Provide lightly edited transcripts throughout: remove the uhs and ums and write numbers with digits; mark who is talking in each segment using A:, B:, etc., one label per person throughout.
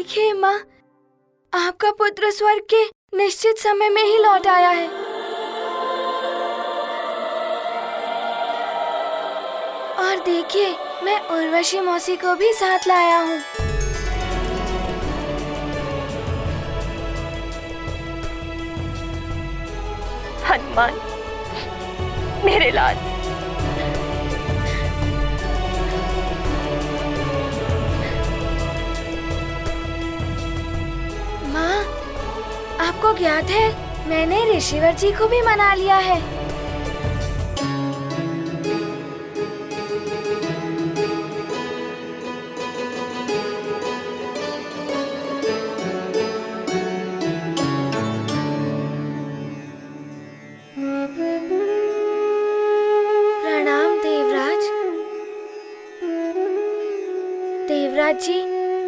A: देखिए माँ, आपका पुत्र स्वर्ग के निश्चित समय में ही लौट आया है। और देखिए, मैं उर्वशी मौसी को भी साथ लाया हूँ।
B: हनुमान, मेरे लाल,
A: माँ, आपको ज्ञात है मैंने ऋषिवर जी को भी मना लिया है। प्रणाम देवराज। देवराज जी,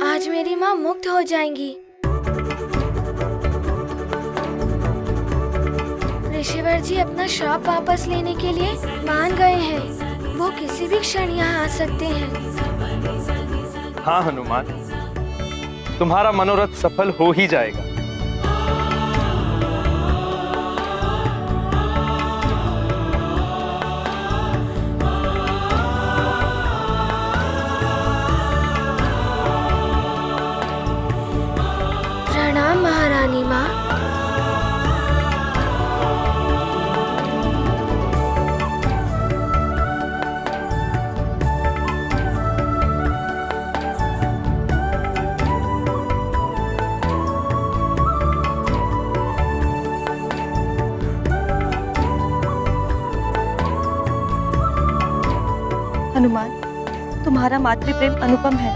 A: आज मेरी माँ मुक्त हो जाएंगी। ऋषिवर जी अपना श्राप वापस लेने के लिए मान गए हैं। वो किसी भी क्षण यहाँ आ सकते हैं।
C: हाँ हनुमान, तुम्हारा मनोरथ सफल हो ही जाएगा।
A: प्रणाम महारानी माँ।
B: हनुमान, तुम्हारा मातृ प्रेम अनुपम है।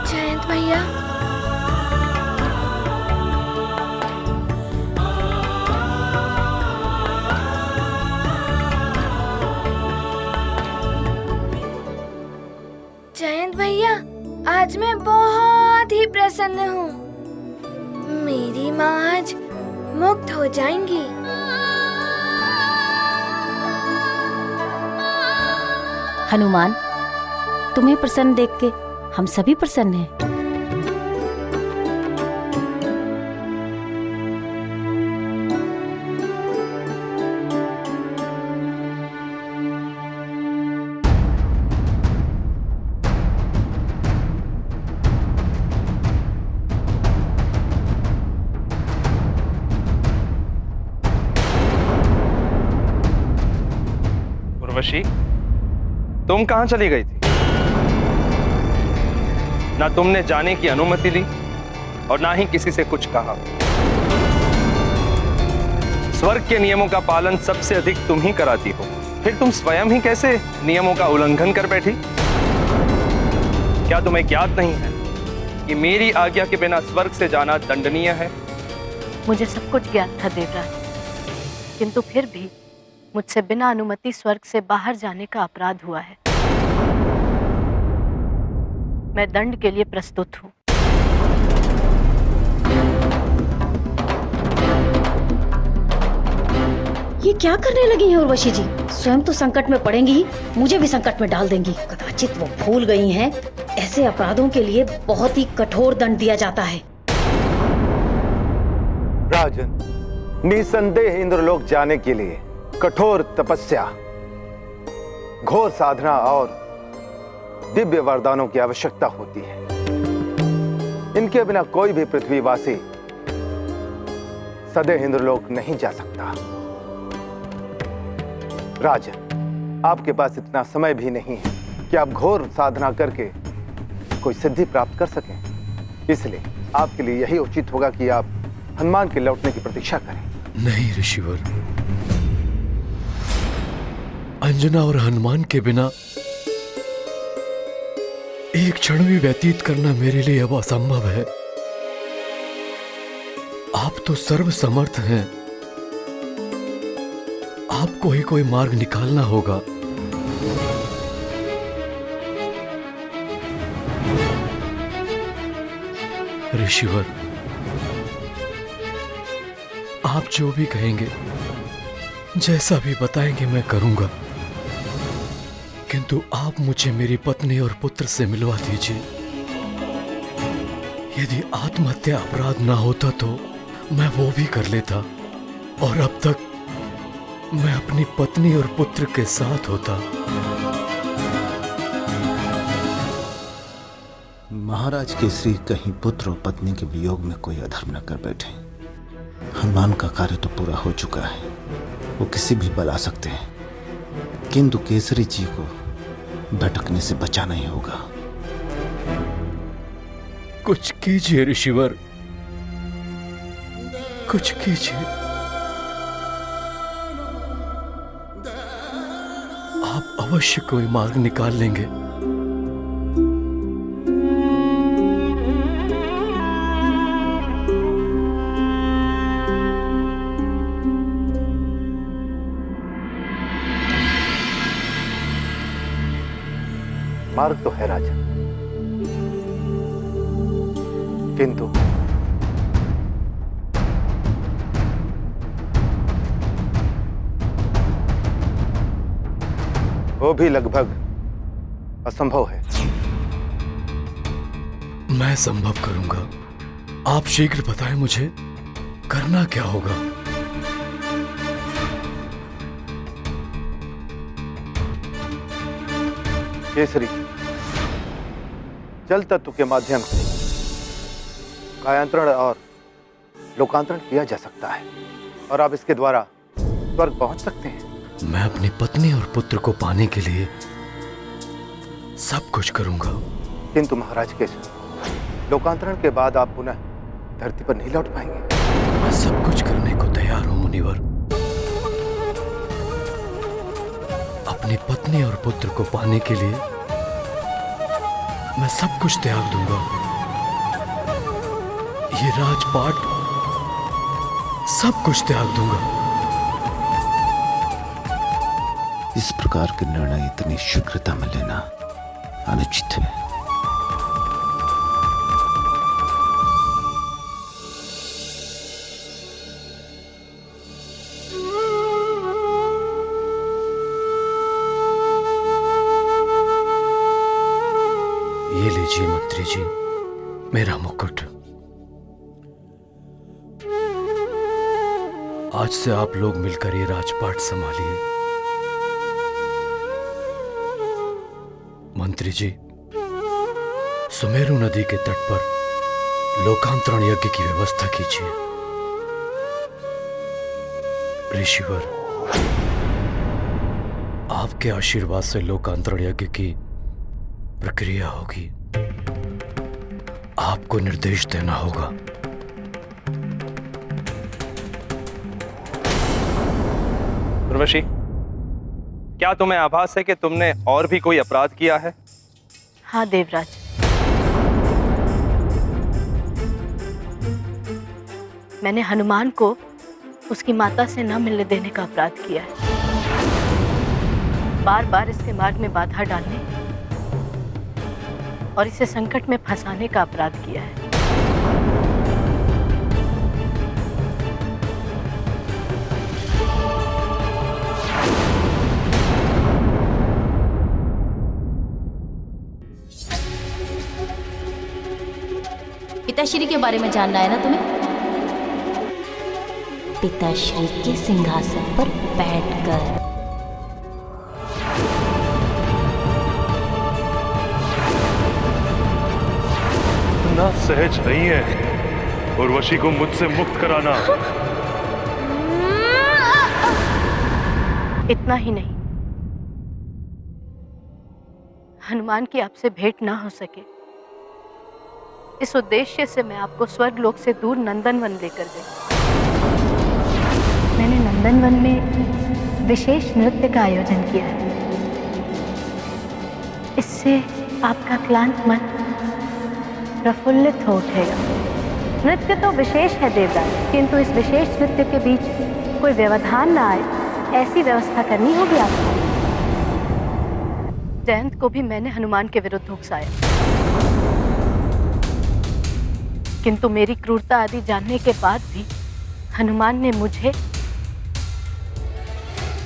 A: जयंत भैया, जयंत भैया, आज मैं बहुत ही प्रसन्न हूँ। मेरी माँ आज मुक्त हो जाएंगी।
D: हनुमान, तुम्हें प्रसन्न देख के हम सभी प्रसन्न हैं।
C: उर्वशी, तुम कहां चली गई थी? ना तुमने जाने की अनुमति ली और ना ही किसी से कुछ कहा। स्वर्ग के नियमों का पालन सबसे अधिक तुम ही कराती हो, फिर तुम स्वयं ही कैसे नियमों का उल्लंघन कर बैठी? क्या तुम्हें ज्ञात नहीं है कि मेरी आज्ञा के बिना स्वर्ग से जाना दंडनीय है?
B: मुझे सब कुछ ज्ञात था देवराज, किंतु फिर भी मुझसे बिना अनुमति स्वर्ग से बाहर जाने का अपराध हुआ है। मैं दंड के लिए प्रस्तुत हूँ।
E: ये क्या करने लगी हैं उर्वशी जी? स्वयं तो संकट में पड़ेंगी ही, मुझे भी संकट में डाल देंगी। कदाचित वो भूल गई हैं, ऐसे अपराधों के लिए बहुत ही कठोर दंड दिया जाता है।
F: राजन, निसंदेह इंद्रलोक जाने के लिए कठोर तपस्या, घोर साधना और दिव्य वरदानों की आवश्यकता होती है। इनके बिना कोई भी पृथ्वीवासी सदैव इंद्रलोक नहीं जा सकता। राजन, आपके पास इतना समय भी नहीं है कि आप घोर साधना करके कोई सिद्धि प्राप्त कर सकें। इसलिए आपके लिए यही उचित होगा कि आप हनुमान के लौटने की प्रतीक्षा करें।
G: नहीं ऋषिवर, अंजना और हनुमान के बिना एक क्षण भी व्यतीत करना मेरे लिए अब असंभव है। आप तो सर्व समर्थ हैं, आपको ही कोई मार्ग निकालना होगा। ऋषिवर, आप जो भी कहेंगे, जैसा भी बताएंगे मैं करूंगा, किंतु आप मुझे मेरी पत्नी और पुत्र से मिलवा दीजिए। यदि आत्महत्या अपराध ना होता तो मैं वो भी कर लेता, और अब तक मैं अपनी पत्नी और पुत्र के साथ होता।
H: महाराज केसरी कहीं पुत्र और पत्नी के वियोग में कोई अधर्म न कर बैठे। हनुमान का कार्य तो पूरा हो चुका है, वो किसी भी बल आ सकते हैं, किंतु केसरी जी को भटकने से बचाना ही होगा।
G: कुछ कीजिए ऋषिवर, कुछ कीजिए। आप अवश्य कोई मार्ग निकाल लेंगे।
F: मार्ग तो है राजा, किंतु वो भी लगभग असंभव है।
G: मैं संभव करूंगा। आप शीघ्र बताएं मुझे करना क्या होगा।
F: केसरी, जल तत्व के माध्यम से कायांतरण और लोकांतरण किया जा सकता है, और आप इसके द्वारा स्वर्ग पहुंच सकते हैं।
G: मैं अपनी पत्नी और पुत्र को पाने के लिए सब कुछ करूंगा।
F: किंतु महाराज केसरी, लोकांतरण के बाद आप पुनः धरती पर नहीं लौट पाएंगे।
G: मैं सब कुछ करने को तैयार हूं मुनिवर। अपनी पत्नी और पुत्र को पाने के लिए मैं सब कुछ त्याग दूंगा। ये राजपाट सब कुछ त्याग दूंगा।
H: इस प्रकार के निर्णय इतनी शीघ्रता में लेना अनुचित है।
G: ये लीजिए मंत्री जी, मेरा मुकुट। आज से आप लोग मिलकर ये राजपाट संभालिए। मंत्री जी, सुमेरु नदी के तट पर लोकांतरण यज्ञ की व्यवस्था कीजिए। ऋषिवर, आपके आशीर्वाद से लोकांतरण यज्ञ की प्रक्रिया होगी। आपको निर्देश देना होगा।
C: उर्वशी, क्या तुम्हें आभास है कि तुमने और भी कोई अपराध किया है?
B: हाँ देवराज, मैंने हनुमान को उसकी माता से न मिलने देने का अपराध किया है। बार बार इसके मार्ग में बाधा डालने और इसे संकट में फंसाने का अपराध किया है।
D: पिताश्री के बारे में जानना है ना तुम्हें? पिताश्री के सिंहासन पर बैठकर।
I: इतना सहज नहीं है उर्वशी को मुझसे मुक्त कराना।
B: इतना ही नहीं, हनुमान की आपसे भेंट ना हो सके, इस उद्देश्य से मैं आपको स्वर्गलोक से दूर नंदनवन लेकर गई। मैंने नंदनवन में विशेष नृत्य का आयोजन किया है। इससे आपका क्लांत मन प्रफुल्लित हो उठेगा। नृत्य तो विशेष है देवराज, किंतु इस विशेष नृत्य के बीच कोई व्यवधान ना आए, ऐसी व्यवस्था करनी होगी आपको। जयंत को भी मैंने हनुमान के विरुद्ध उकसाया, किंतु मेरी क्रूरता आदि जानने के बाद भी हनुमान ने मुझे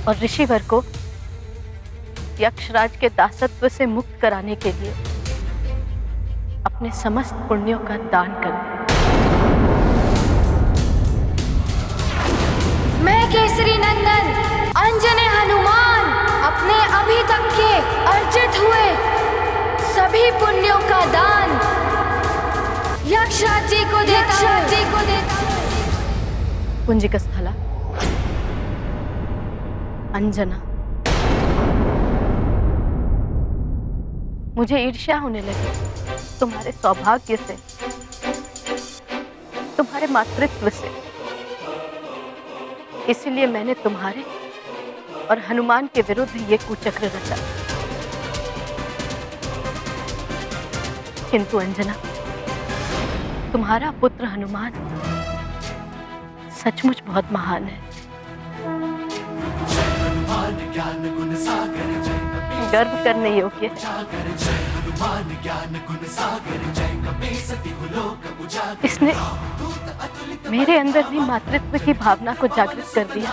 B: और ऋषिवर को यक्षराज के दासत्व से मुक्त कराने के लिए अपने समस्त पुण्यों का दान कर दिया।
A: मैं केसरी नंदन अंजने हनुमान अपने अभी तक के अर्जित हुए सभी पुण्यों का दान यक्षराज जी को देता हूं।
B: पुंजिक स्थला, अंजना, मुझे ईर्ष्या होने लगी तुम्हारे सौभाग्य से, तुम्हारे मातृत्व से। इसलिए मैंने तुम्हारे और हनुमान के विरुद्ध ये कुचक्र रचा। किंतु अंजना, तुम्हारा पुत्र हनुमान सचमुच बहुत महान है, गर्व करने योग्य है। इसने मेरे अंदर भी मातृत्व की भावना को जागृत कर दिया।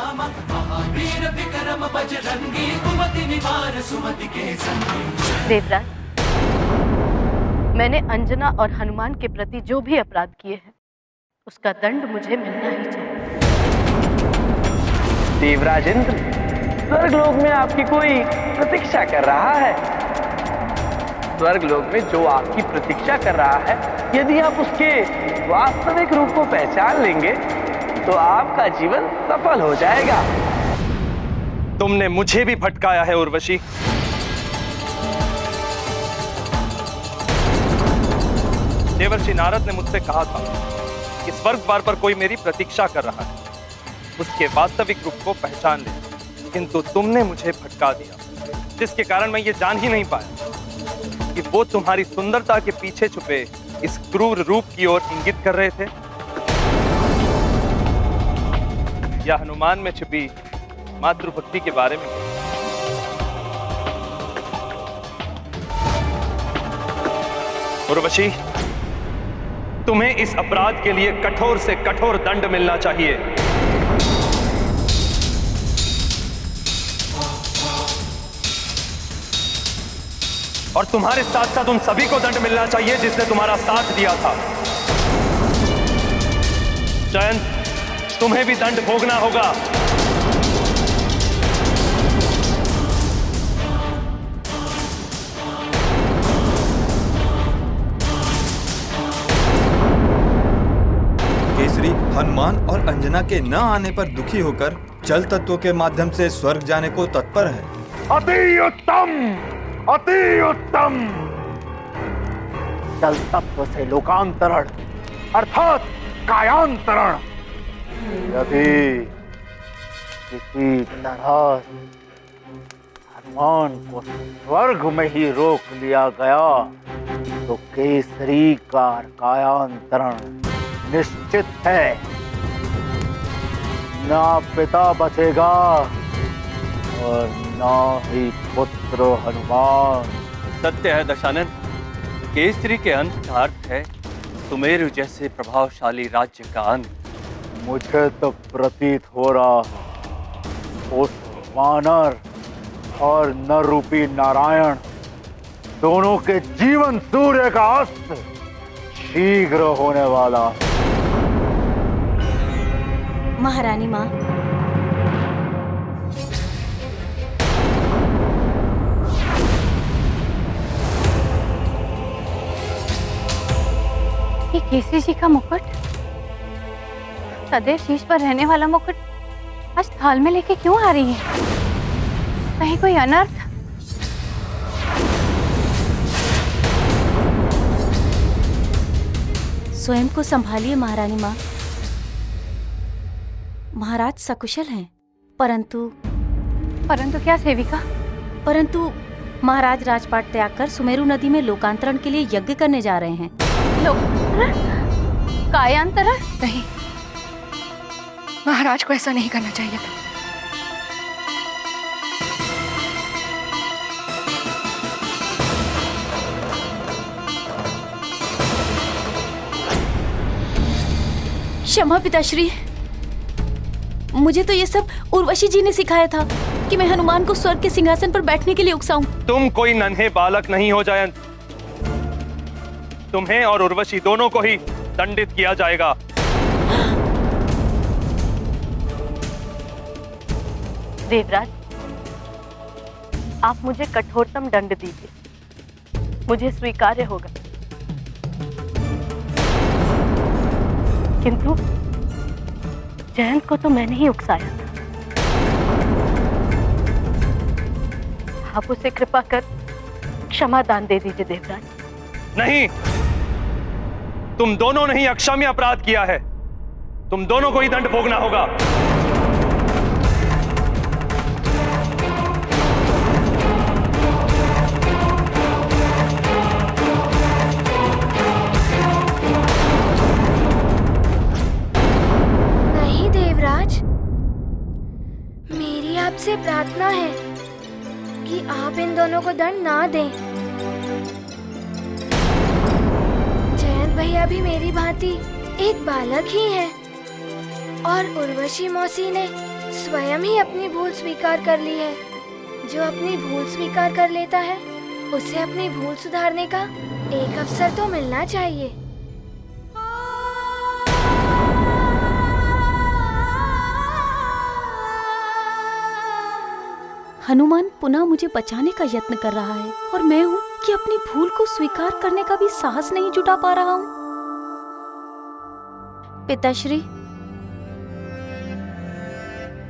B: देवराज, मैंने अंजना और हनुमान के प्रति जो भी अपराध किए हैं उसका दंड मुझे मिलना ही चाहिए।
J: देवराज इंद्र, स्वर्गलोक में आपकी कोई प्रतीक्षा कर रहा है। स्वर्गलोक में जो आपकी प्रतीक्षा कर रहा है, यदि आप उसके वास्तविक रूप को पहचान लेंगे तो आपका जीवन सफल हो जाएगा।
C: तुमने मुझे भी भटकाया है उर्वशी। देवर्षि नारद ने मुझसे कहा था कि स्वर्ग द्वार पर कोई मेरी प्रतीक्षा कर रहा है, उसके वास्तविक रूप को पहचान ले। किंतु तुमने मुझे भटका दिया, जिसके कारण मैं ये जान ही नहीं पाया कि वो तुम्हारी सुंदरता के पीछे छुपे इस क्रूर रूप की ओर इंगित कर रहे थे, या हनुमान में छिपी मातृभक्ति के बारे में। उर्वशी, तुम्हें इस अपराध के लिए कठोर से कठोर दंड मिलना चाहिए। और तुम्हारे साथ साथ उन सभी को दंड मिलना चाहिए जिसने तुम्हारा साथ दिया था। जयंत, तुम्हें भी दंड भोगना होगा।
K: केसरी हनुमान और अंजना के न आने पर दुखी होकर जल तत्व के माध्यम से स्वर्ग जाने को तत्पर है।
F: अति उत्तम, अति उत्तम। जल तत्व से लोकांतरण अर्थात कायांतरण यदि किसी तरह हनुमान को स्वर्ग में ही रोक लिया गया तो केसरी का कायांतरण निश्चित है। ना पिता बचेगा और ना ही पुत्र हनुमान।
L: सत्य है दशानन, केसरी के अंत का अर्थ है सुमेरु जैसे प्रभावशाली राज्य का अंत।
F: मुझे तो प्रतीत हो रहा है उस वानर और नर रूपी नारायण दोनों के जीवन सूर्य का अस्त शीघ्र होने वाला।
D: महारानी माँ,
B: ये केसरी जी का मुकुट, सदैव शीश पर रहने वाला मुकुट, आज थाल में लेके क्यों आ रही है? कहीं कोई अनर्थ?
D: स्वयं को संभालिए महारानी माँ। महाराज सकुशल हैं, परंतु
B: क्या सेविका?
D: परंतु महाराज राजपाट त्याग कर सुमेरु नदी में लोकांतरण के लिए यज्ञ करने जा रहे हैं।
B: कायांतरण?
A: नहीं, महाराज को ऐसा नहीं करना चाहिए था।
D: क्षमा पिताश्री, मुझे तो ये सब उर्वशी जी ने सिखाया था कि मैं हनुमान को स्वर्ग के सिंहासन पर बैठने के लिए उकसाऊं।
C: तुम कोई नन्हे बालक नहीं हो जयंत। तुम्हें और उर्वशी दोनों को ही दंडित किया जाएगा।
B: देवराज, आप मुझे कठोरतम दंड दीजिए, मुझे स्वीकार्य होगा। किंतु जयंत को तो मैंने ही उकसाया था। आप उसे कृपा कर क्षमा दान दे दीजिए देवराज।
C: नहीं, तुम दोनों ने ही अक्षम्य अपराध किया है। तुम दोनों को ही दंड भोगना होगा।
A: नहीं देवराज, मेरी आपसे प्रार्थना है कि आप इन दोनों को दंड ना दें। जयंत भैया भी मेरी भांति एक बालक ही है और उर्वशी मौसी ने स्वयं ही अपनी भूल स्वीकार कर ली है। जो अपनी भूल स्वीकार कर लेता है उसे अपनी भूल सुधारने का एक अवसर तो मिलना चाहिए।
D: हनुमान पुनः मुझे बचाने का यत्न कर रहा है और मैं हूँ कि अपनी भूल को स्वीकार करने का भी साहस नहीं जुटा पा रहा हूँ। पिताश्री,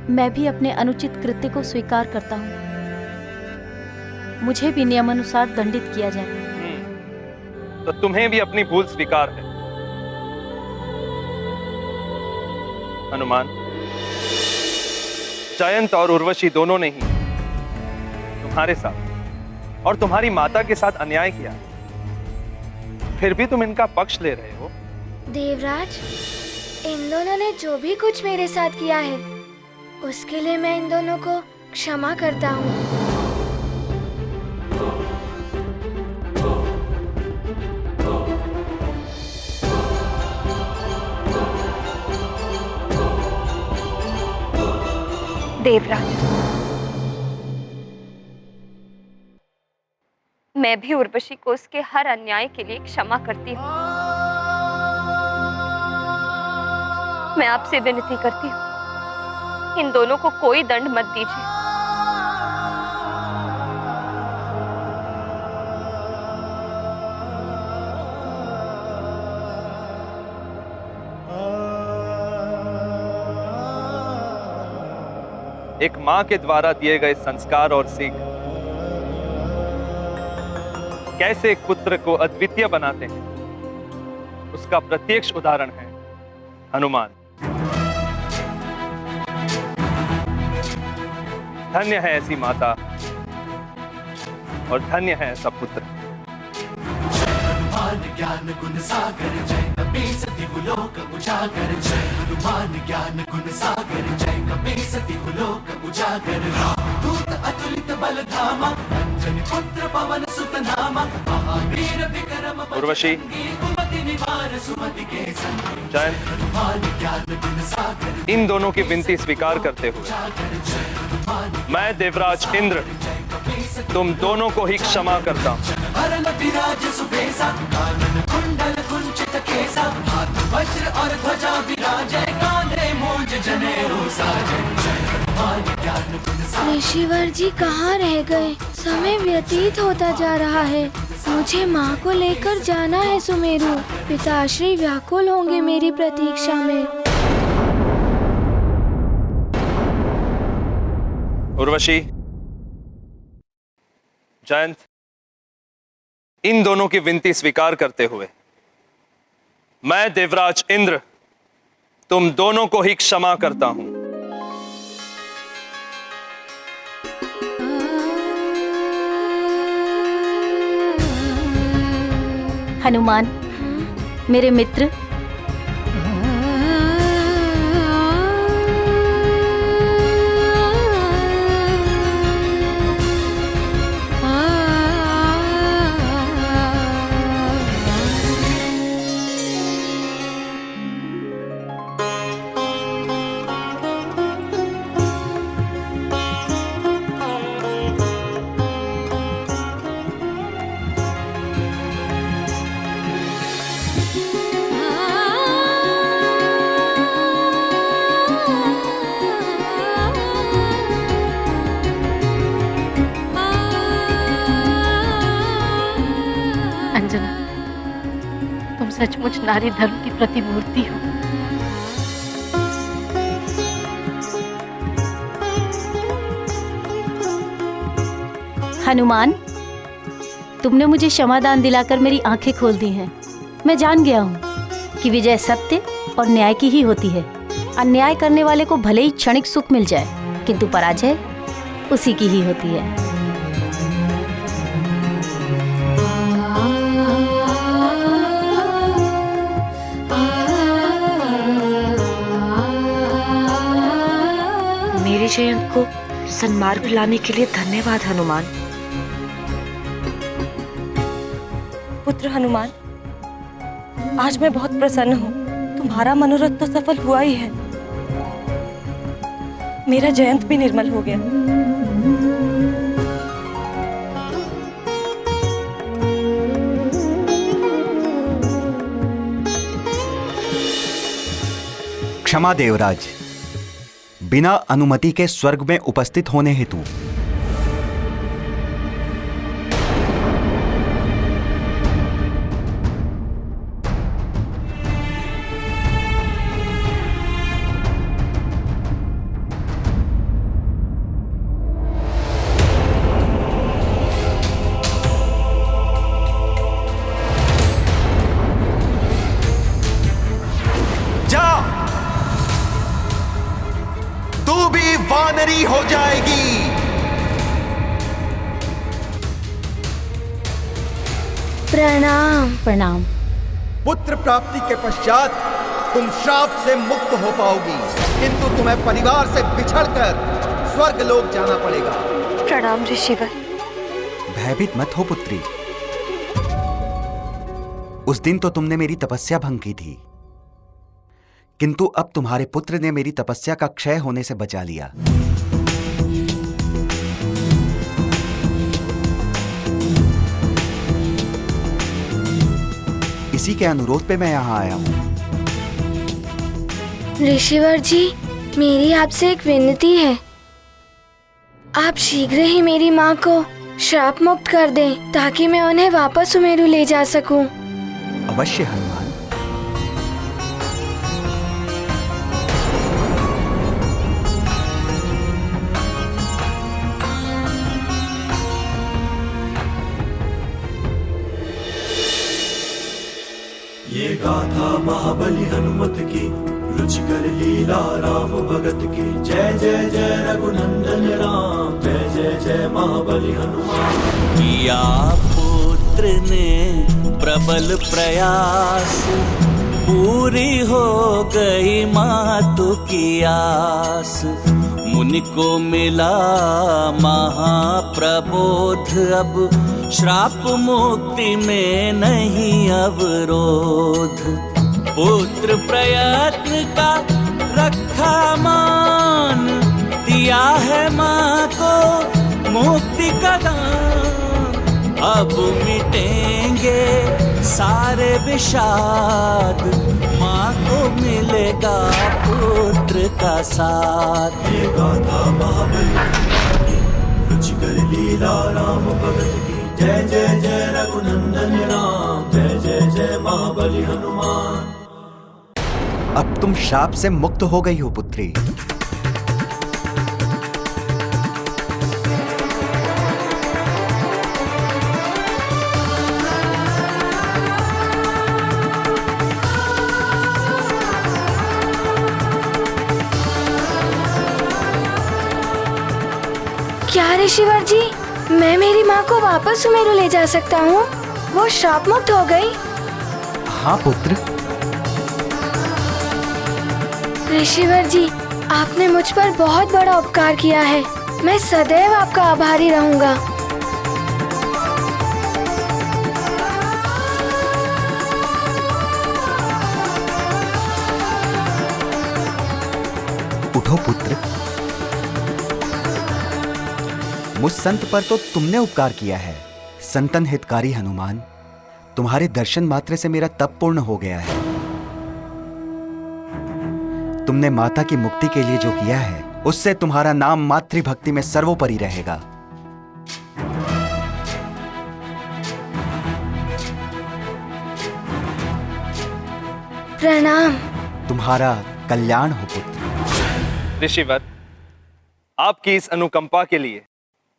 D: मैं भी अपने अनुचित कृत्य को स्वीकार करता हूँ। मुझे भी नियमानुसार दंडित किया जाए।
C: तो तुम्हें भी अपनी भूल स्वीकार है। हनुमान, जयंत और उर्वशी दोनों ने ही तुम्हारे साथ और तुम्हारी माता के साथ अन्याय किया, फिर भी तुम इनका पक्ष ले रहे हो।
A: देवराज, इन दोनों ने जो भी कुछ मेरे साथ किया है उसके लिए मैं इन दोनों को क्षमा करता हूँ।
M: देवराज, मैं भी उर्वशी को उसके हर अन्याय के लिए क्षमा करती हूँ। मैं आपसे विनती करती हूँ, इन दोनों को कोई दंड मत दीजिए।
C: एक मां के द्वारा दिए गए संस्कार और सीख कैसे एक पुत्र को अद्वितीय बनाते हैं, उसका प्रत्यक्ष उदाहरण है हनुमान। धन्य है ऐसी माता और धन्य है ऐसा पुत्र।
N: हनुमान ज्ञान गुण सागर जय कपीस तिहुलोक उजागर। जय हनुमान ज्ञान गुण सागर जय कपीस तिहुलोक उजागर। दूत अतुलित बल धामा अंजनी पुत्र पवन सुत नामा। महावीर विक्रम
C: उर्वशी,
N: कुमति निवार सुमति के संग।
C: जयंत,
N: हनुमान ज्ञान गुण सागर
C: इन दोनों की विनती स्वीकार करते हुए मैं देवराज इंद्र तुम दोनों को ही क्षमा करता हूँ।
N: हरन विराज सुबेसा कानन कुंडल कुंचित केसा। हाथ वज्र और ध्वजा विराजय कांधे मूंज जनेऊ साजय। जय हनुमान ज्ञान गुण सागर।
A: ऋषिवर जी कहाँ रह गए? समय व्यतीत होता जा रहा है। मुझे माँ को लेकर जाना है सुमेरु। पिताश्री व्याकुल होंगे मेरी प्रतीक्षा में।
C: उर्वशी, जयंत, इन दोनों की विनती स्वीकार करते हुए मैं देवराज इंद्र तुम दोनों को ही क्षमा करता हूं।
D: हनुमान, मेरे मित्र,
B: सचमुच नारी धर्म की प्रतिमूर्ति हो।
D: हनुमान, तुमने मुझे क्षमादान दिलाकर मेरी आंखें खोल दी हैं। मैं जान गया हूँ कि विजय सत्य और न्याय की ही होती है। अन्याय करने वाले को भले ही क्षणिक सुख मिल जाए, किंतु पराजय उसी की ही होती है।
O: मेरे जयंत को सन्मार्ग लाने के लिए धन्यवाद हनुमान।
M: पुत्र हनुमान, आज मैं बहुत प्रसन्न हूँ। तुम्हारा मनोरथ तो सफल हुआ ही है। मेरा जयंत भी निर्मल हो गया।
P: क्षमा देवराज, बिना अनुमति के स्वर्ग में उपस्थित होने हेतु
H: वानरी हो जाएगी।
A: प्रणाम।
D: प्रणाम।
K: पुत्र प्राप्ति के पश्चात तुम श्राप से मुक्त हो पाओगी, किंतु तुम्हें परिवार से बिछड़कर स्वर्ग लोक जाना पड़ेगा।
M: प्रणाम ऋषिवर।
P: भयभीत मत हो पुत्री। उस दिन तो तुमने मेरी तपस्या भंग की थी, किंतु अब तुम्हारे पुत्र ने मेरी तपस्या का क्षय होने से बचा लिया। इसी के अनुरोध पे मैं यहाँ आया हूँ।
A: ऋषिवर जी, मेरी आपसे एक विनती है। आप शीघ्र ही मेरी माँ को श्राप मुक्त कर दें, ताकि मैं उन्हें वापस सुमेरु ले जा सकूं।
P: अवश्य हनुमान।
N: ये गाथा महाबली हनुमत की, रुचिकर लीला राम भगत की। जय जय जय रघुनंदन राम, जय जय जय महाबली हनुमान।
Q: किया पुत्र ने प्रबल प्रयास, पूरी हो गई मातु की आस। मुनि को मिला महाप्रबोध, अब श्राप मुक्ति में नहीं अवरोध। पुत्र प्रयत्न का रखा मान, दिया है माँ को मुक्ति का दान। अब मिटेंगे सारे विषाद, माँ को मिलेगा पुत्र का साथ।
N: ये गाथा महाबली रुचिकर लीला राम भगत की। जय जय जय रघुनंदन राम, जय जय जय महाबली हनुमान।
P: अब तुम श्राप से मुक्त हो गई हो पुत्री।
A: क्या ऋषिवर जी, मैं मेरी माँ को वापस सुमेरु ले जा सकता हूँ? वो श्राप मुक्त हो गई।
P: हाँ पुत्र।
A: ऋषिवर जी, आपने मुझ पर बहुत बड़ा उपकार किया है। मैं सदैव आपका आभारी रहूंगा।
P: उठो पुत्र। मुझ संत पर तो तुमने उपकार किया है। संतन हितकारी हनुमान, तुम्हारे दर्शन मात्र से मेरा तप पूर्ण हो गया है। तुमने माता की मुक्ति के लिए जो किया है, उससे तुम्हारा नाम मातृभक्ति में सर्वोपरि रहेगा।
A: प्रणाम।
P: तुम्हारा कल्याण हो पुत्र।
C: ऋषिवर, आपकी इस अनुकंपा के लिए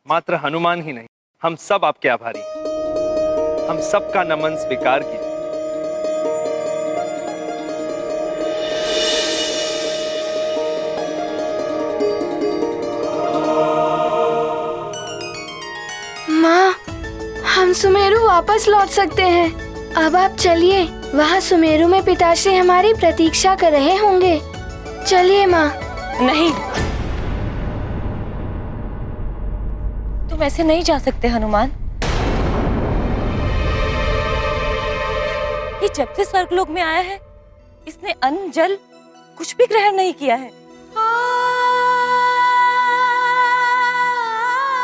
C: मात्र हनुमान ही नहीं, हम सब आपके आभारी हैं। हम सबका नमन स्वीकार कीजिए।
A: माँ, हम सुमेरु वापस लौट सकते हैं। अब आप चलिए, वहाँ सुमेरु में पिताश्री हमारी प्रतीक्षा कर रहे होंगे। चलिए माँ।
M: नहीं, तुम ऐसे नहीं जा सकते हनुमान। ये जब से स्वर्गलोक में आया है, इसने अन्न जल कुछ भी ग्रहण नहीं किया है।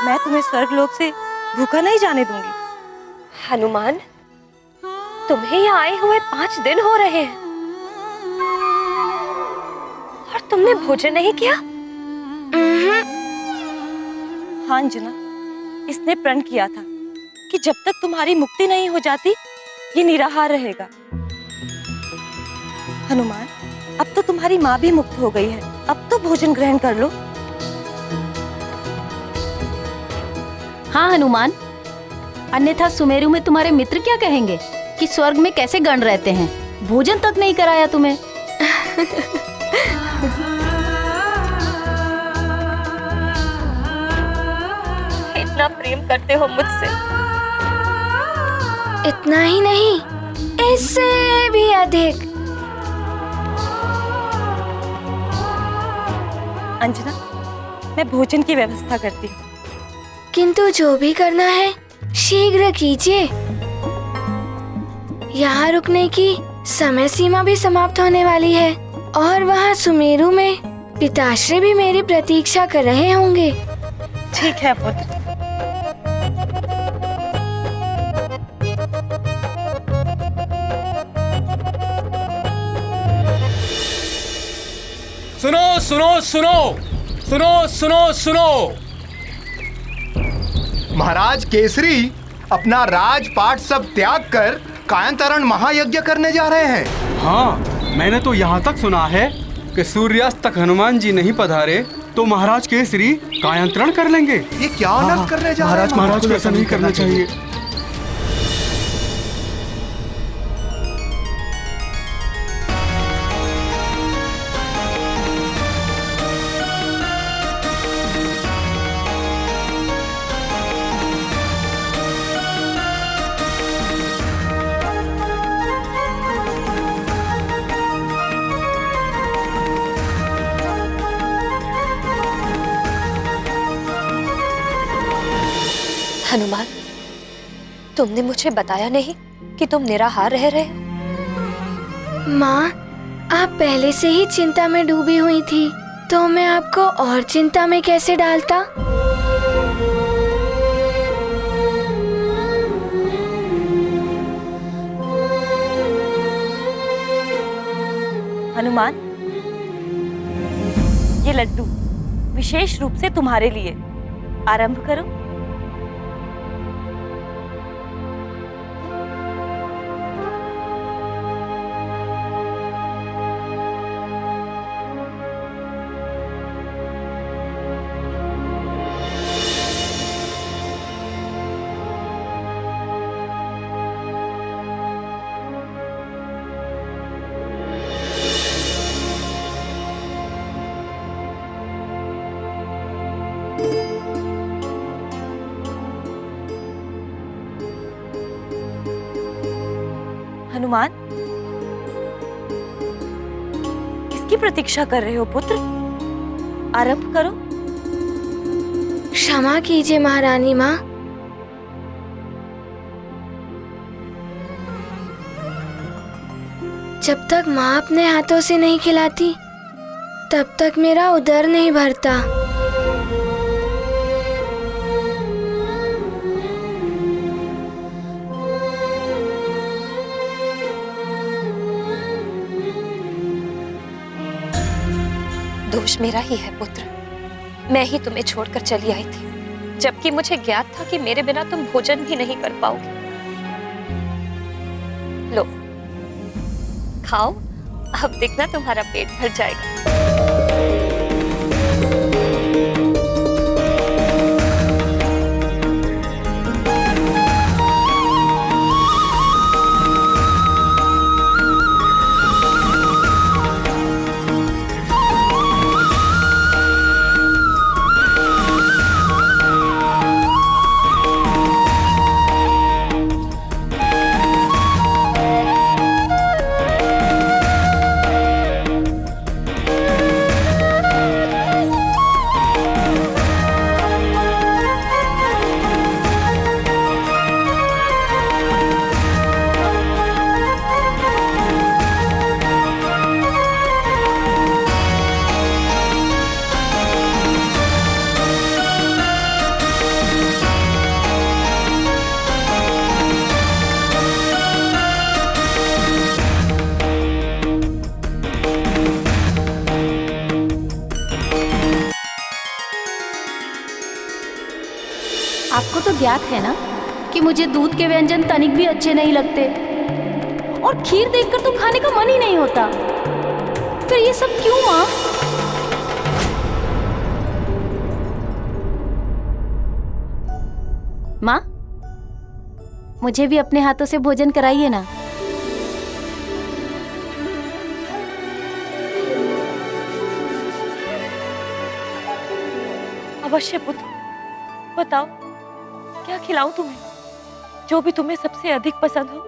M: मैं तुम्हें स्वर्गलोक से भूखा नहीं जाने दूंगी।
R: हनुमान, तुम्हें यहाँ आए हुए 5 दिन हो रहे हैं और तुमने भोजन नहीं किया?
M: हाँ अंजना, इसने प्रण किया था कि जब तक तुम्हारी मुक्ति नहीं हो जाती ये निराहार रहेगा। हनुमान, अब तो तुम्हारी माँ भी मुक्त हो गई है, अब तो भोजन ग्रहण कर लो।
D: हाँ हनुमान, अन्यथा सुमेरु में तुम्हारे मित्र क्या कहेंगे कि स्वर्ग में कैसे गण रहते हैं, भोजन तक नहीं कराया तुम्हें।
R: इतना प्रेम करते हो मुझसे?
A: इतना ही नहीं, इससे भी अधिक।
M: अंजना, मैं भोजन की व्यवस्था करती हूँ।
A: किंतु जो भी करना है शीघ्र कीजिए। यहाँ रुकने की समय सीमा भी समाप्त होने वाली है और वहाँ सुमेरु में पिताश्री भी मेरी प्रतीक्षा कर रहे होंगे।
M: ठीक है पुत्र।
S: सुनो सुनो सुनो सुनो सुनो सुनो।
T: महाराज केसरी अपना राजपाट सब त्याग कर कायंतरण महायज्ञ करने जा रहे हैं।
S: हाँ, मैंने तो यहाँ तक सुना है कि सूर्यास्त तक हनुमान जी नहीं पधारे तो महाराज केसरी कायंतरण कर लेंगे।
T: ये क्या अनर्थ करने जा रहे हैं?
S: महाराज को ऐसा नहीं करना चाहिए।
R: हनुमान, तुमने मुझे बताया नहीं कि तुम निराहार रह रहे हो।
A: माँ, आप पहले से ही चिंता में डूबी हुई थी, तो मैं आपको और चिंता में कैसे डालता।
M: हनुमान, ये लड्डू विशेष रूप से तुम्हारे लिए। आरंभ करो। हनुमान, किसकी प्रतीक्षा कर रहे हो पुत्र? आरंभ करो।
A: क्षमा कीजिए महारानी माँ। जब तक माँ अपने हाथों से नहीं खिलाती तब तक मेरा उदर नहीं भरता।
R: दोष मेरा ही है पुत्र। मैं ही तुम्हें छोड़कर चली आई थी, जबकि मुझे ज्ञात था कि मेरे बिना तुम भोजन भी नहीं कर पाओगे। लो, खाओ अब देखना तुम्हारा पेट भर जाएगा।
D: आपको तो ज्ञात है ना कि मुझे दूध के व्यंजन तनिक भी अच्छे नहीं लगते और खीर देखकर तो खाने का मन ही नहीं होता। फिर ये सब क्यों माँ? माँ, मुझे भी अपने हाथों से भोजन कराइए ना।
M: अवश्य पुत्र, बताओ क्या खिलाऊं तुम्हें, जो भी तुम्हें सबसे अधिक पसंद हो।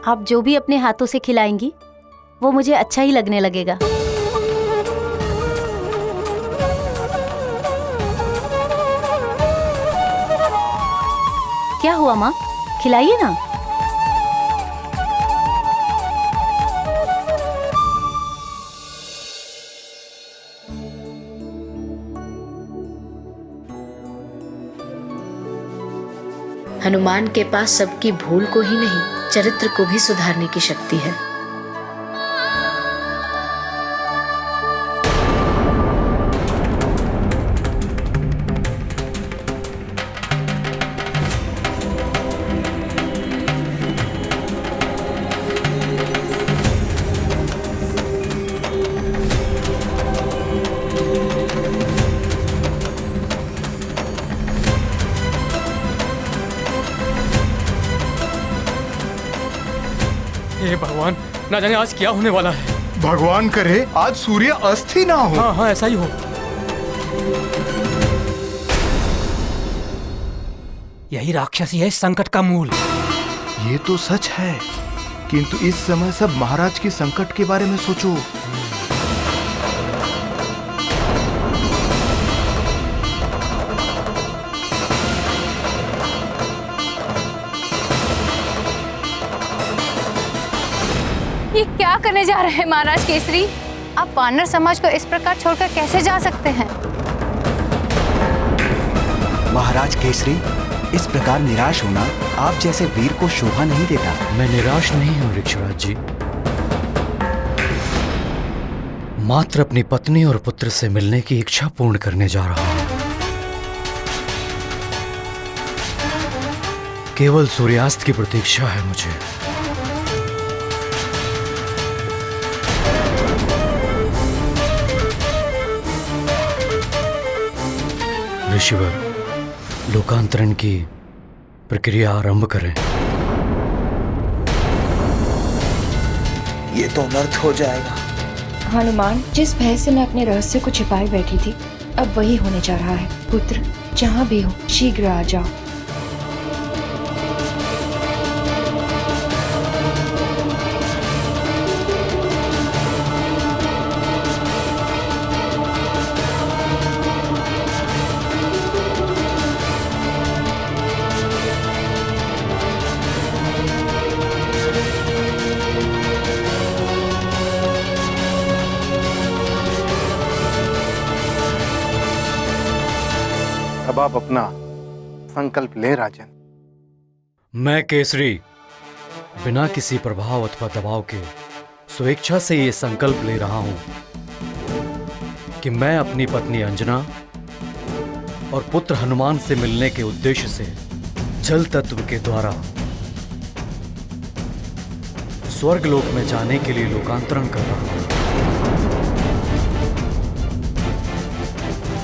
D: आप जो भी अपने हाथों से खिलाएंगी वो मुझे अच्छा ही लगने लगेगा। क्या हुआ माँ, खिलाइए ना।
O: हनुमान के पास सबकी भूल को ही नहीं, चरित्र को भी सुधारने की शक्ति है।
G: हे भगवान, ना जाने आज क्या होने वाला है।
T: भगवान करे आज सूर्य अस्त ही ना हो।
G: हाँ हाँ, ऐसा ही हो।
U: यही राक्षसी है संकट का मूल।
T: ये तो सच है, किंतु इस समय सब महाराज के संकट के बारे में सोचो।
B: ये क्या करने जा रहे हैं महाराज केसरी? आप वानर समाज को इस प्रकार छोड़कर कैसे जा सकते हैं?
P: महाराज केसरी, इस प्रकार निराश होना आप जैसे वीर को शोभा नहीं देता।
G: मैं निराश नहीं हूँ ऋक्षराज जी, मात्र अपनी पत्नी और पुत्र से मिलने की इच्छा पूर्ण करने जा रहा हूँ। केवल सूर्यास्त की प्रतीक्षा है मुझे। ऋषिवर, लोकांतरण की प्रक्रिया आरंभ करें।
J: ये तो अनर्थ हो जाएगा।
V: हनुमान, जिस भय से मैं अपने रहस्य को छिपाए बैठी थी, अब वही होने जा रहा है। पुत्र, जहाँ भी हो शीघ्र आ जाओ।
F: अब आप अपना संकल्प ले राजन।
G: मैं केसरी बिना किसी प्रभाव अथवा दबाव के स्वेच्छा से ये संकल्प ले रहा हूं कि मैं अपनी पत्नी अंजना और पुत्र हनुमान से मिलने के उद्देश्य से जल तत्व के द्वारा स्वर्ग लोक में जाने के लिए लोकांतरण कर रहा हूं।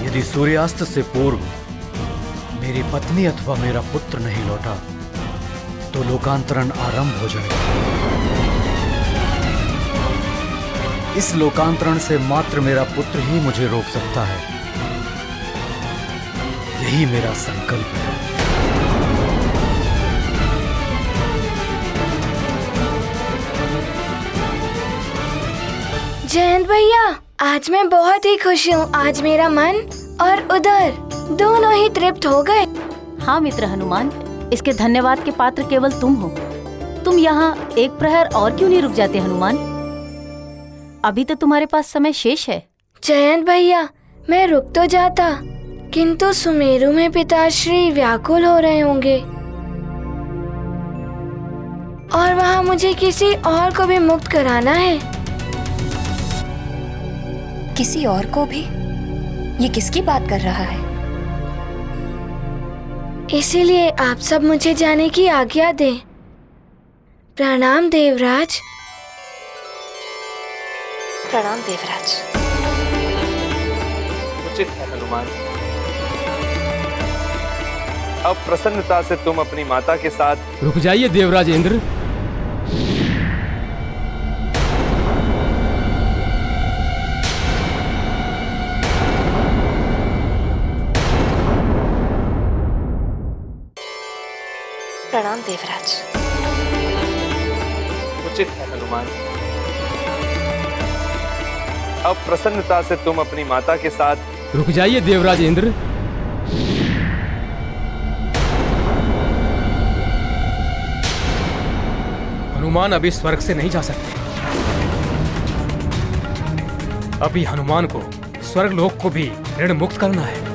G: यदि सूर्यास्त से पूर्व मेरी पत्नी अथवा मेरा पुत्र नहीं लौटा तो लोकांतरण आरंभ हो जाएगा। इस लोकांतरण से मात्र मेरा पुत्र ही मुझे रोक सकता है। यही मेरा संकल्प है।
A: जयंत भैया, आज मैं बहुत ही खुश हूँ। आज मेरा मन और उदर दोनों ही तृप्त हो गए।
D: हाँ मित्र हनुमान, इसके धन्यवाद के पात्र केवल तुम हो। तुम यहाँ एक प्रहर और क्यों नहीं रुक जाते हनुमान? अभी तो तुम्हारे पास समय शेष है।
A: जयंत भैया, मैं रुक तो जाता, किंतु सुमेरु में पिताश्री व्याकुल हो रहे होंगे और वहाँ मुझे किसी और को भी मुक्त कराना है।
R: किसी और को भी? ये किसकी बात कर रहा है?
A: इसीलिए आप सब मुझे जाने की आज्ञा दें। प्रणाम देवराज।
R: प्रणाम देवराज।
C: उचित है हनुमान। अब प्रसन्नता से तुम अपनी माता के साथ
U: रुक जाइए देवराज इंद्र।
R: प्रणाम देवराज।
C: उचित है हनुमान। अब प्रसन्नता से तुम अपनी माता के साथ
U: रुक जाइए देवराज इंद्र। हनुमान अभी स्वर्ग से नहीं जा सकते। अभी हनुमान को स्वर्ग लोक को भी ऋण मुक्त करना है।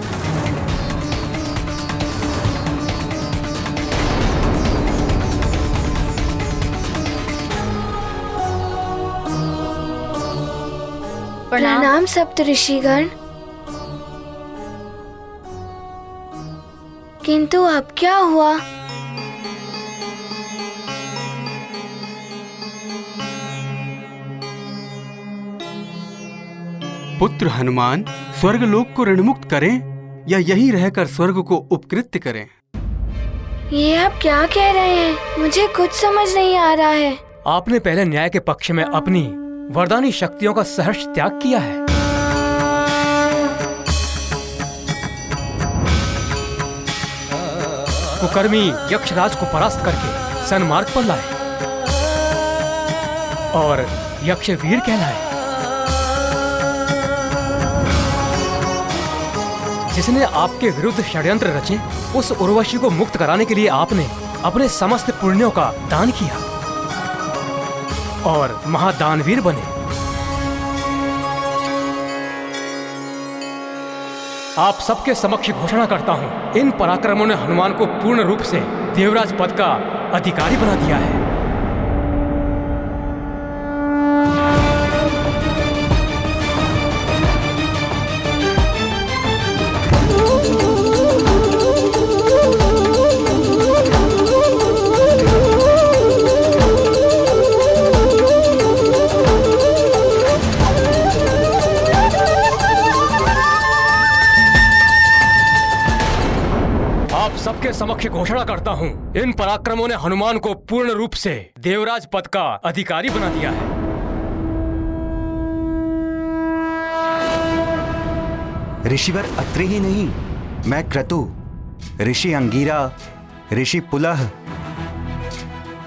A: प्रणाम सप्तऋषिगण। किंतु अब क्या हुआ?
S: पुत्र हनुमान, स्वर्ग लोक को ऋणमुक्त करें या यहीं रहकर स्वर्ग को उपकृत्य करें?
A: ये आप क्या कह रहे हैं? मुझे कुछ समझ नहीं आ रहा है।
U: आपने पहले न्याय के पक्ष में अपनी वरदानी शक्तियों का सहर्ष त्याग किया है। कुकर्मी यक्षराज को परास्त करके सन्मार्ग पर लाए और यक्षवीर कहलाए। जिसने आपके विरुद्ध षड्यंत्र रचे, उस उर्वशी को मुक्त कराने के लिए आपने अपने समस्त पुण्यों का दान किया और महादानवीर बने। आप सबके समक्ष घोषणा करता हूं, इन पराक्रमों ने हनुमान को पूर्ण रूप से देवराज पद का अधिकारी बना दिया है। सबके समक्ष घोषणा करता हूं, इन पराक्रमों ने हनुमान को पूर्ण रूप से देवराज पद का अधिकारी बना दिया है।
P: ऋषिवर अत्रि ही नहीं, मैं क्रतु, ऋषि अंगीरा, ऋषि पुलह,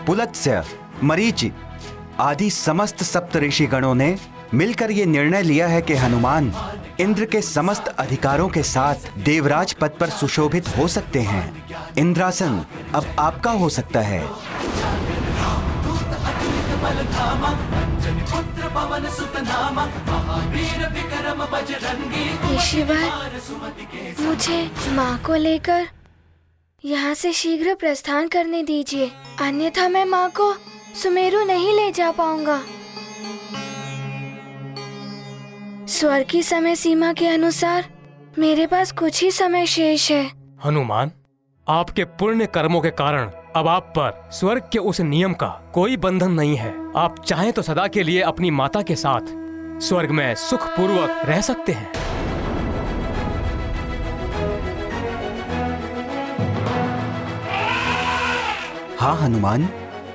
P: पुलत्स्य, मरीचि आदि समस्त सप्त ऋषि गणों ने मिलकर ये निर्णय लिया है कि हनुमान इंद्र के समस्त अधिकारों के साथ देवराज पद पर सुशोभित हो सकते हैं। इंद्रासन अब आपका हो सकता है।
A: ऋषिवर, मुझे माँ को लेकर यहाँ से शीघ्र प्रस्थान करने दीजिए, अन्यथा मैं माँ को सुमेरु नहीं ले जा पाऊंगा। स्वर्ग की समय सीमा के अनुसार मेरे पास कुछ ही समय शेष है।
U: हनुमान, आपके पुण्य कर्मों के कारण अब आप पर स्वर्ग के उस नियम का कोई बंधन नहीं है। आप चाहें तो सदा के लिए अपनी माता के साथ स्वर्ग में सुखपूर्वक रह सकते हैं।
P: हाँ हनुमान,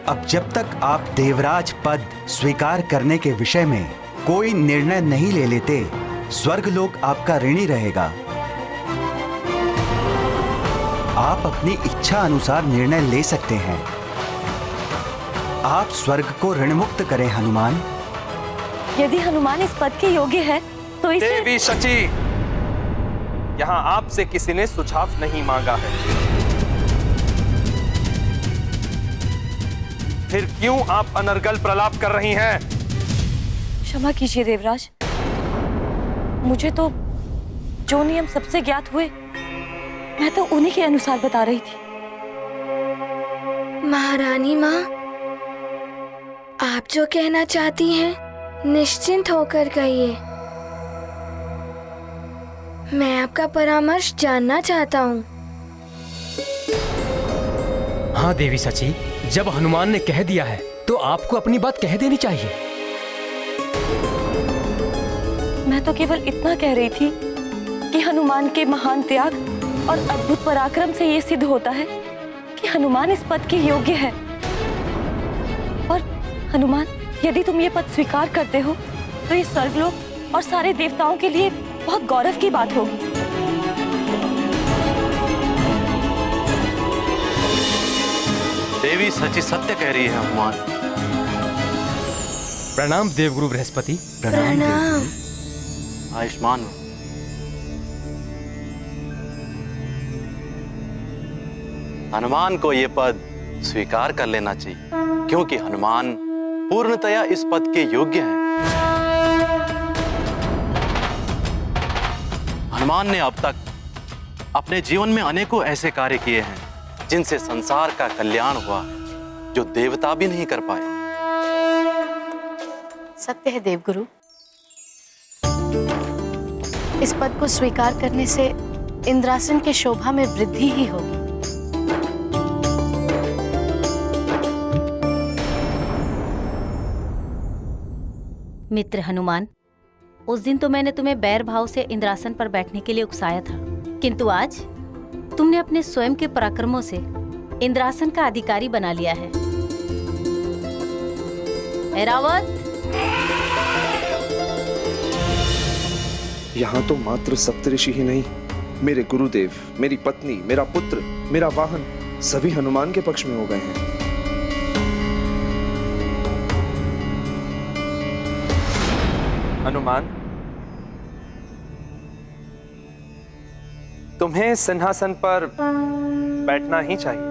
P: अब जब तक आप देवराज पद स्वीकार करने के विषय में कोई निर्णय नहीं ले लेते, स्वर्गलोक आपका ऋणी रहेगा। आप अपनी इच्छा अनुसार निर्णय ले सकते हैं। आप स्वर्ग को ऋणमुक्त करें हनुमान।
M: यदि हनुमान इस पद के योग्य है तो इसे...
C: देवी शची, यहाँ आपसे किसी ने सुझाव नहीं मांगा है, फिर क्यों आप अनर्गल प्रलाप कर रही हैं?
M: क्षमा कीजिए देवराज, मुझे तो जो नियम सबसे ज्ञात हुए मैं तो उन्हीं के अनुसार बता रही थी।
A: महारानी माँ, आप जो कहना चाहती हैं निश्चिंत होकर कहिए। मैं आपका परामर्श जानना चाहता हूँ।
U: हाँ देवी सची, जब हनुमान ने कह दिया है तो आपको अपनी बात कह देनी चाहिए।
M: मैं तो केवल इतना कह रही थी कि हनुमान के महान त्याग और अद्भुत पराक्रम से ये सिद्ध होता है कि हनुमान इस पद के योग्य है। और हनुमान, यदि तुम ये पद स्वीकार करते हो तो ये स्वर्गलोक और सारे देवताओं के लिए बहुत गौरव की बात होगी।
L: देवी सची सत्य कह रही है हनुमान।
U: प्रणाम देवगुरु बृहस्पति।
A: प्रणाम।
L: आयुष्मान हो। हनुमान को ये पद स्वीकार कर लेना चाहिए, क्योंकि हनुमान पूर्णतया इस पद के योग्य हैं। हनुमान ने अब तक अपने जीवन में अनेकों ऐसे कार्य किए हैं जिनसे संसार का कल्याण हुआ है, जो देवता भी नहीं कर पाए।
B: सत्य है देवगुरु, इस पद को स्वीकार करने से इंद्रासन की शोभा में वृद्धि ही होगी।
D: मित्र हनुमान, उस दिन तो मैंने तुम्हें बैर भाव से इंद्रासन पर बैठने के लिए उकसाया था, किंतु आज तुमने अपने स्वयं के पराक्रमों से इंद्रासन का अधिकारी बना लिया है। ऐरावत,
E: यहाँ तो मात्र सप्तऋषि ही नहीं, मेरे गुरुदेव, मेरी पत्नी, मेरा पुत्र, मेरा वाहन, सभी हनुमान के पक्ष में हो गए हैं।
C: हनुमान, तुम्हें सिंहासन पर बैठना ही चाहिए,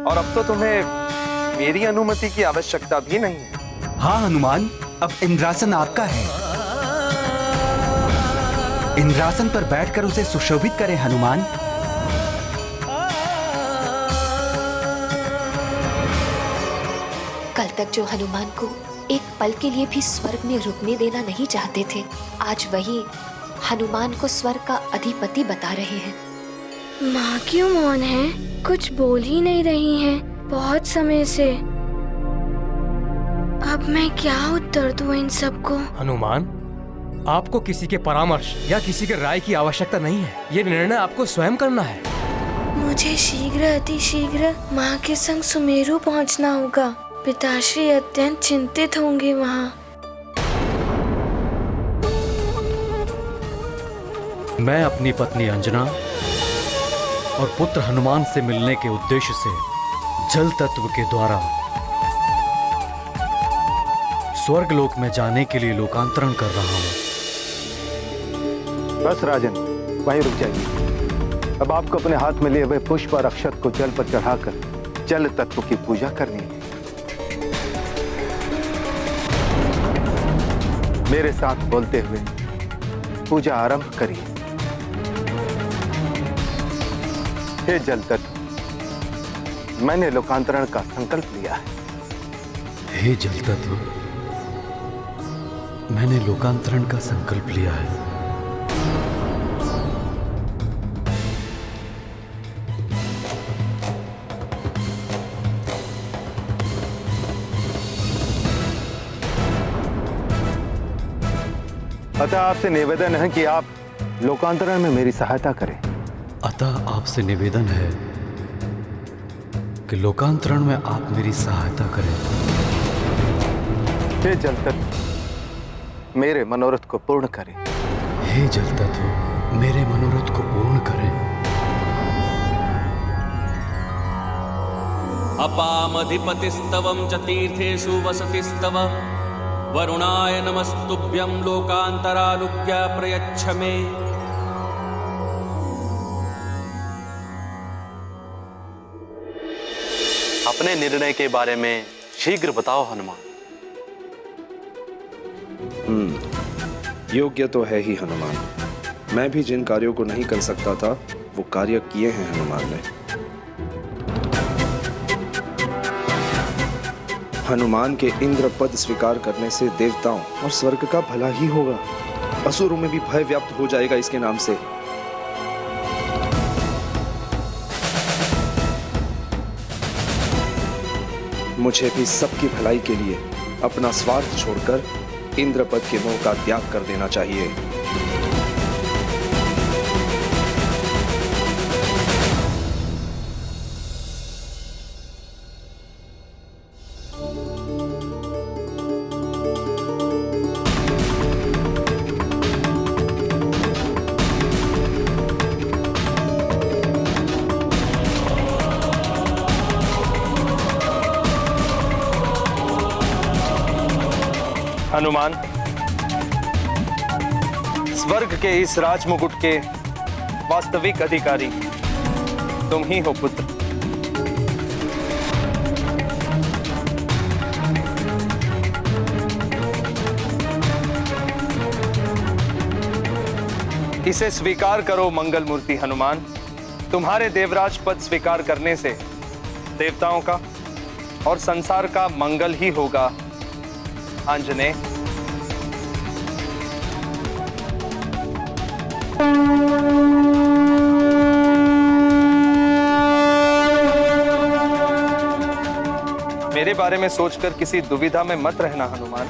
C: और अब तो तुम्हें मेरी अनुमति की आवश्यकता भी नहीं है।
P: हाँ हनुमान, अब इंद्रासन आपका है। इंद्रासन पर बैठकर उसे सुशोभित करें हनुमान।
R: कल तक जो हनुमान को एक पल के लिए भी स्वर्ग में रुकने देना नहीं चाहते थे, आज वही हनुमान को स्वर्ग का अधिपति बता रहे हैं।
A: माँ क्यों मौन है? कुछ बोल ही नहीं रही हैं बहुत समय से। अब मैं क्या उत्तर दूं इन सबको?
U: हनुमान, आपको किसी के परामर्श या किसी के राय की आवश्यकता नहीं है। ये निर्णय आपको स्वयं करना है।
A: मुझे शीघ्र अति शीघ्र माँ के संग सुमेरु पहुँचना होगा। पिताश्री अत्यंत चिंतित होंगे वहाँ।
G: मैं अपनी पत्नी अंजना और पुत्र हनुमान से मिलने के उद्देश्य से जल तत्व के द्वारा स्वर्गलोक में जाने के लिए लोकांतरण कर रहा हूँ।
F: बस राजन, वहीं रुक जाइए। अब आपको अपने हाथ में लिए हुए पुष्प और अक्षत को जल पर चढ़ाकर जल तत्व की पूजा करनी है। मेरे साथ बोलते हुए पूजा आरंभ करिए। हे जल तत्व, मैंने लोकांतरण का संकल्प लिया है।
G: हे जल तत्व, मैंने लोकांतरण का संकल्प लिया है।
F: अतः आपसे निवेदन है कि आप लोकांतरण में मेरी सहायता करें।
G: अतः आपसे निवेदन है कि लोकांतरण में आप मेरी सहायता करें।
F: हे जल तत्व मेरे मनोरथ को पूर्ण करें।
G: हे जल तत्व मेरे मनोरथ को पूर्ण करें।
Q: अपामधिपतिस्तवं च तीर्थेषु वसतिस्तव वरुणाय नमस्तुभ्यं लोकांतरानुज्ञा प्रयच्छ मे।
L: अपने निर्णय के बारे में शीघ्र बताओ हनुमान।
E: योग्य तो है ही हनुमान। मैं भी जिन कार्यों को नहीं कर सकता था वो कार्य किए हैं हनुमान ने। हनुमान के इंद्र पद स्वीकार करने से देवताओं और स्वर्ग का भला ही होगा। असुरों में भी भय व्याप्त हो जाएगा इसके नाम से। मुझे भी सबकी भलाई के लिए अपना स्वार्थ छोड़कर इंद्रपद के मोह का त्याग कर देना चाहिए।
C: हनुमान, स्वर्ग के इस राजमुकुट के वास्तविक अधिकारी तुम ही हो पुत्र। इसे स्वीकार करो मंगल मूर्ति हनुमान। तुम्हारे देवराज पद स्वीकार करने से देवताओं का और संसार का मंगल ही होगा आंजनेय। मेरे बारे में सोचकर किसी दुविधा में मत रहना हनुमान।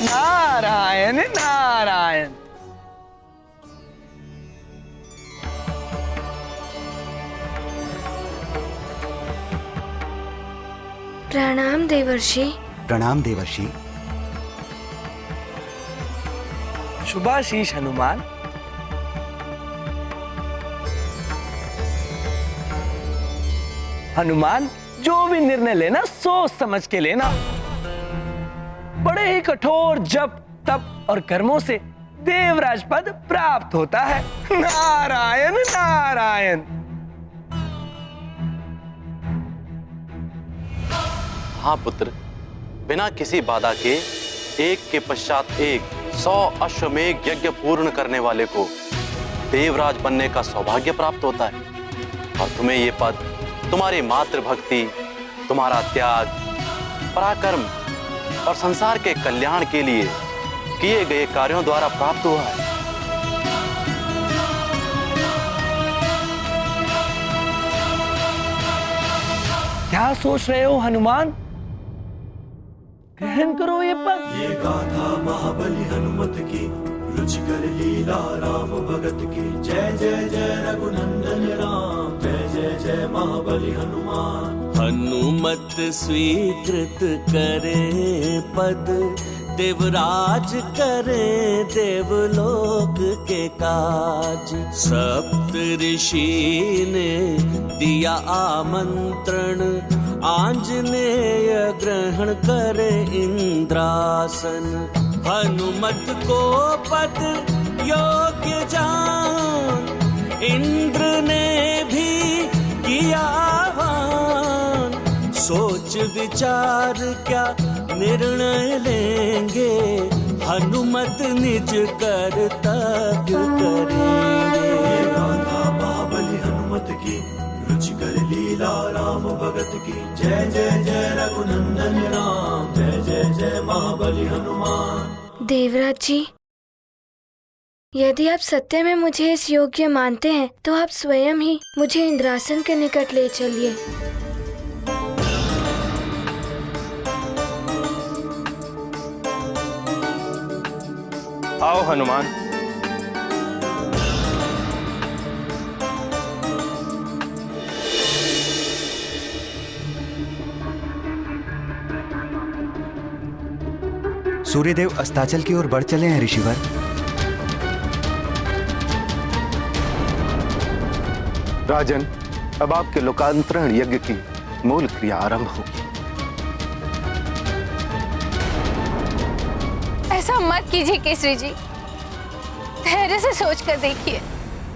J: नारायण नारायण।
A: प्रणाम देवर्षि।
P: प्रणाम देवर्षि।
J: शुभाशीष हनुमान। हनुमान, जो भी निर्णय लेना सोच समझ के लेना। बड़े ही कठोर जप तप और कर्मों से देवराज पद प्राप्त होता है। नारायण नारायण।
L: हाँ पुत्र, बिना किसी बाधा के एक के पश्चात एक 100 अश्वमेघ यज्ञ पूर्ण करने वाले को देवराज बनने का सौभाग्य प्राप्त होता है। और तुम्हें ये पद तुम्हारी मातृभक्ति, तुम्हारा त्याग, पराक्रम और संसार के कल्याण के लिए किए गए कार्यों द्वारा प्राप्त हुआ है।
J: क्या सोच रहे हो हनुमान? ग्रहण करो ये पद।
N: ये गाथा महाबली हनुमत की, रुचिकर लीला राम भगत की। जय जय जय रघुनंदन राम, जय जय जय महाबली हनुमान।
Q: हनुमत स्वीकृत करे पद, देवराज करे देवलोक के काज। सप्त ऋषि ने दिया आमंत्रण, आंजनेय ग्रहण करे इंद्रासन। हनुमत को पद योग्य जान, इंद्र ने भी किया आह्वान। सोच विचार क्या निर्णय लेंगे, हनुमत निज कर्तव्य करेंगे।
N: ये गाथा महाबली हनुमत की, रुचिकर लीला राम भगत की। जय जय जय रघुनंदन राम, जय जय जय महाबली हनुमान।
A: देवराज जी, यदि आप सत्य में मुझे इस योग्य मानते हैं तो आप स्वयं ही मुझे इंद्रासन के निकट ले चलिए।
C: आओ हनुमान।
P: सूर्यदेव अस्ताचल की ओर बढ़ चले हैं ऋषिवर।
F: राजन, अब आपके लोकांतरण यज्ञ की मूल क्रिया आरंभ होगी।
R: ऐसा मत कीजिए केसरी जी, धैर्य से सोच कर देखिए।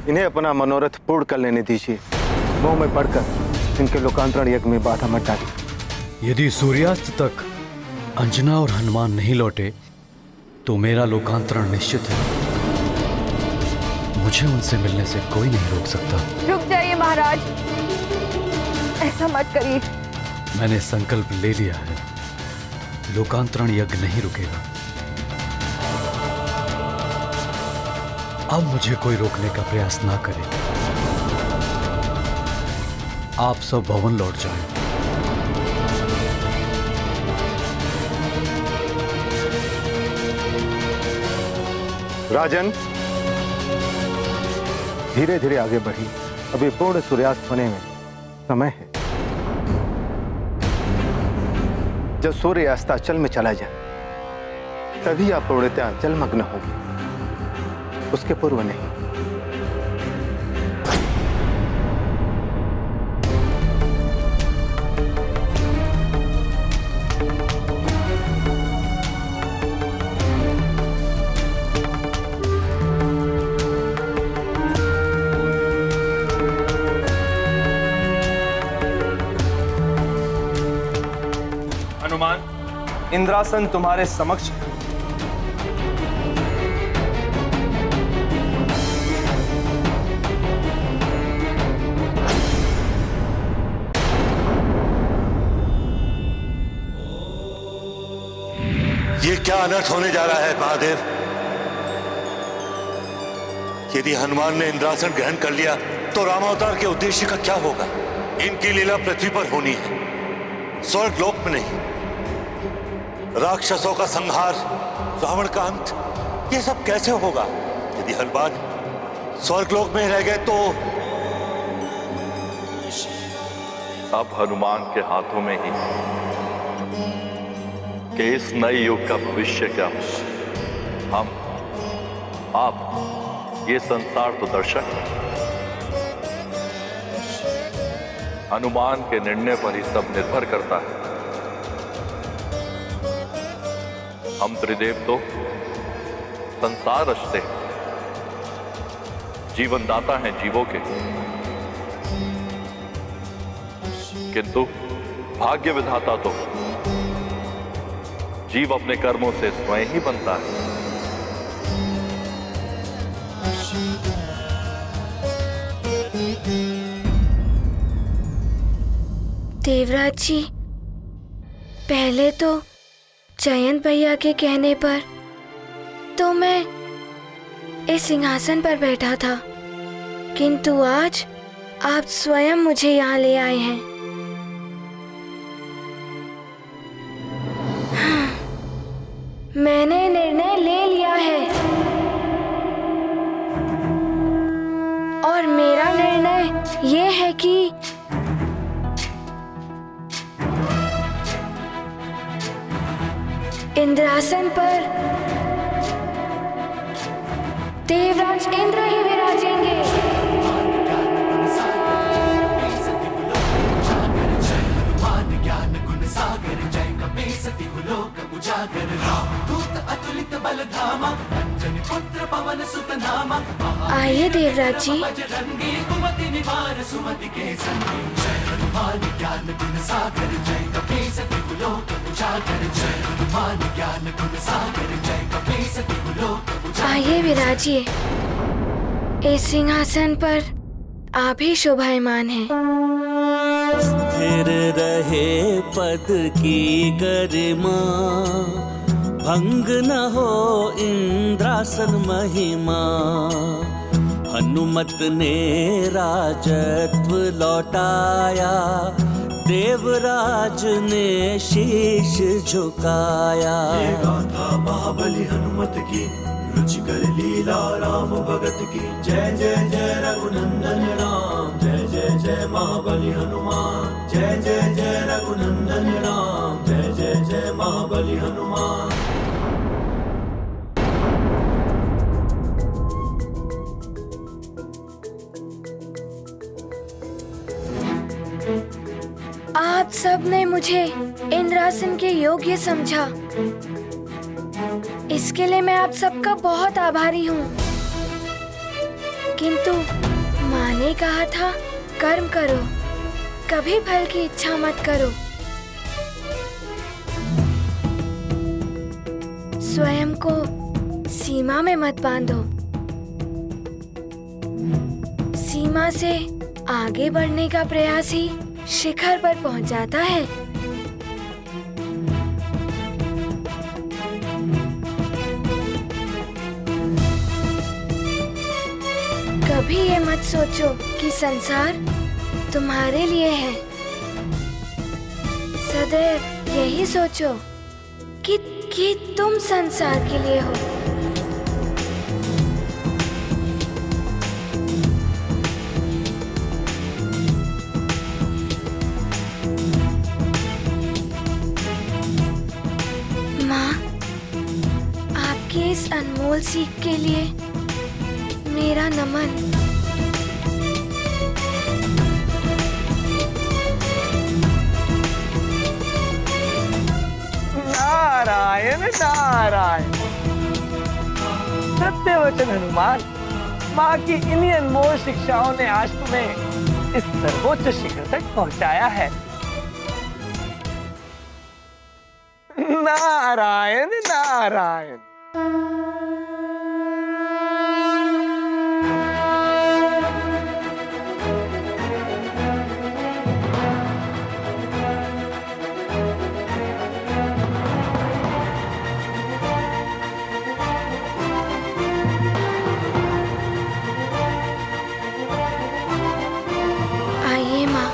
F: इन्हें अपना मनोरथ पूर्ण कर लेने दीजिए। मोह में पड़कर इनके लोकांतरण यज्ञ में बाधा मत डालिए।
G: यदि सूर्यास्त तक अंजना और हनुमान नहीं लौटे तो मेरा लोकांतरण निश्चित है। मुझे उनसे मिलने से कोई नहीं रोक सकता।
B: रुक जाइए महाराज, ऐसा मत करिए।
G: मैंने संकल्प ले लिया है, लोकांतरण यज्ञ नहीं रुकेगा। अब मुझे कोई रोकने का प्रयास ना करे। आप सब भवन लौट जाएं।
F: राजन, धीरे धीरे आगे बढ़िए। अभी पूर्ण सूर्यास्त होने में समय है। जब सूर्य अस्ताचल में चला जाए तभी आप पूर्णतया जलमग्न होंगे, उसके पूर्व नहीं।
C: हनुमान, इंद्रासन तुम्हारे समक्ष है।
H: ये क्या अनर्थ होने जा रहा है महादेव? यदि हनुमान ने इंद्रासन ग्रहण कर लिया तो रामावतार के उद्देश्य का क्या होगा? इनकी लीला पृथ्वी पर होनी है, स्वर्ग लोक में नहीं। राक्षसों का संहार, रावण का अंत, ये सब कैसे होगा? यदि हनुमान स्वर्गलोक में रह गए तो
I: अब हनुमान के हाथों में ही कि इस नए युग का भविष्य क्या होगा। हम, आप, ये संसार तो दर्शक है। हनुमान के निर्णय पर ही सब निर्भर करता है। हम त्रिदेव तो संसार रचते हैं, जीवन दाता हैं जीवों के, किंतु भाग्य विधाता तो जीव अपने कर्मों से स्वयं ही बनता है।
A: देवराज जी, पहले तो जयंत भैया के कहने पर तो मैं इस सिंहासन पर बैठा था, किंतु आज आप स्वयं मुझे यहाँ ले आए हैं। हाँ, मैंने निर्णय ले लिया है और मेरा निर्णय ये है कि इंद्रासन पर देवराज इंद्र ही विराजेंगे। आइए देवराज जी। आइए विराजिए, इस सिंहासन पर आप ही शोभायमान हैं।
Q: स्थिर रहे पद की गरिमा, भंग न हो इंद्रासन महिमा। हनुमत ने राजत्व लौटाया, देवराज ने शीश झुकाया।
N: ये गाथा महाबली हनुमत की, रुचि मिला राम भगत की। जय जय जय रघुनंदन राम, जय जय जय महाबली हनुमान। जय जय जय रघुनंदन राम, जय जय जय महाबली हनुमान।
A: आप सब ने मुझे इंद्रासन के योग्य समझा, इसके लिए मैं आप सबका बहुत आभारी हूँ। किंतु माँ ने कहा था कर्म करो, कभी फल की इच्छा मत करो। स्वयं को सीमा में मत बांधो। सीमा से आगे बढ़ने का प्रयास ही शिखर पर पहुंच जाता है। कभी ये मत सोचो कि संसार तुम्हारे लिए है। सदैव यही सोचो कि तुम संसार के लिए हो। माँ, आपकी इस अनमोल सीख के लिए मेरा नमन।
J: नारायण नारायण। सत्य वचन हनुमान, माँ की इन्हीं अनमोल शिक्षाओं ने आज तुम्हें इस सर्वोच्च शिखर तक पहुंचाया है। नारायण नारायण।
A: आइए माँ।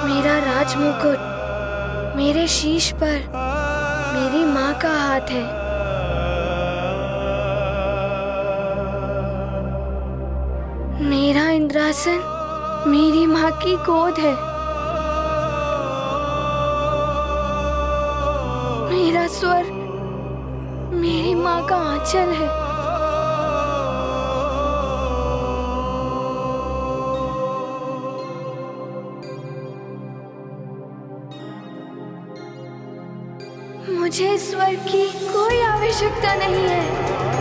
A: मेरा राजमुकुट मेरे शीश पर मेरी माँ का हाथ है। मेरा इंद्रासन मेरी माँ की गोद है। मेरा स्वर्ग मेरी माँ का आंचल है। मुझे स्वर्ग की कोई आवश्यकता नहीं है।